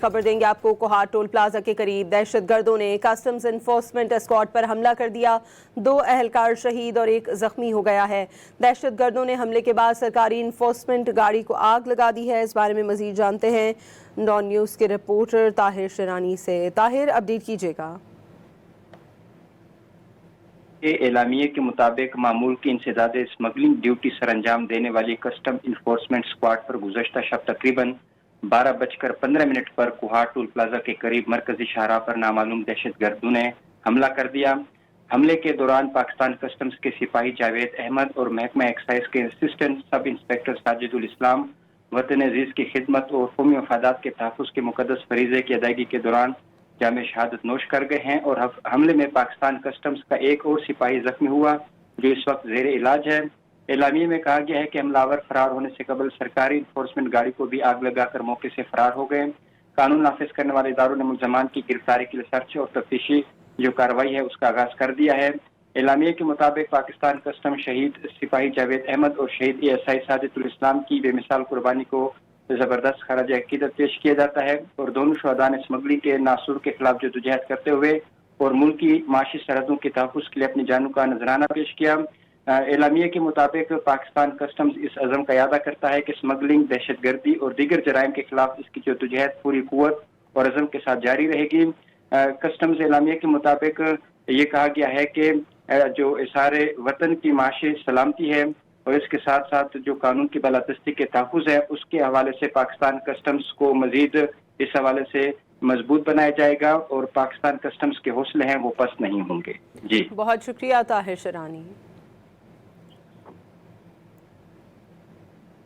خبر دیں گے آپ کو۔ کوہاٹ ٹول پلازا کے قریب دہشت گردوں نے کسٹمز انفورسمنٹ اسکواڈ پر حملہ کر دیا، 2 اہلکار شہید اور 1 زخمی ہو گیا ہے۔ دہشت گردوں نے حملے کے بعد سرکاری انفورسمنٹ گاڑی کو آگ لگا دی ہے۔ اس بارے میں مزید جانتے ہیں ڈان نیوز کے رپورٹر طاہر شیرانی سے۔ طاہر، اپڈیٹ کیجیے گا۔ اعلامیے کے مطابق معمول کی انسداد اسمگلنگ ڈیوٹی سر انجام دینے والی کسٹم انفورسمنٹ اسکواڈ پر گزشتہ شب تقریباً 12:15 پر کوہاٹ ٹول پلازا کے قریب مرکزی شاہراہ پر نامعلوم دہشت گردوں نے حملہ کر دیا۔ حملے کے دوران پاکستان کسٹمز کے سپاہی جاوید احمد اور محکمہ ایکسائز کے اسسٹنٹ سب انسپکٹر ساجد الاسلام وطن عزیز کی خدمت اور قومی مفادات کے تحفظ کے مقدس فریضے کی ادائیگی کے دوران جامع شہادت نوش کر گئے ہیں، اور حملے میں پاکستان کسٹمز کا 1 اور سپاہی زخمی ہوا جو اس وقت زیر علاج ہے۔ اعلامیے میں کہا گیا ہے کہ حملہ آور فرار ہونے سے قبل سرکاری انفورسمنٹ گاڑی کو بھی آگ لگا کر موقع سے فرار ہو گئے۔ قانون نافذ کرنے والے اداروں نے ملزمان کی گرفتاری کے لیے سرچ اور تفتیشی جو کارروائی ہے اس کا آغاز کر دیا ہے۔ اعلامیے کے مطابق پاکستان کسٹم شہید سپاہی جاوید احمد اور شہید ASI ساجد الاسلام کی بے مثال قربانی کو زبردست خراج عقیدت پیش کیا جاتا ہے، اور دونوں شہداء نے اسمگلنگ کے ناصور کے خلاف جدوجہد کرتے ہوئے اور ملک کی معاشی سرحدوں کے تحفظ کے لیے اپنی جانوں کا نذرانہ پیش کیا۔ اعلامیے کے مطابق پاکستان کسٹمز اس عزم کا اعادہ کرتا ہے کہ اسمگلنگ، دہشت گردی اور دیگر جرائم کے خلاف اس کی جدوجہد پوری قوت اور عزم کے ساتھ جاری رہے گی۔ کسٹمز اعلامیے کے مطابق یہ کہا گیا ہے کہ جو اظہار وطن کی معاشی سلامتی ہے اور اس کے ساتھ ساتھ جو قانون کی بالادستی کے تحفظ ہے اس کے حوالے سے پاکستان کسٹمز کو مزید اس حوالے سے مضبوط بنایا جائے گا، اور پاکستان کسٹمز کے حوصلے ہیں وہ پست نہیں ہوں گے۔ جی بہت شکریہ طاہر شیرانی۔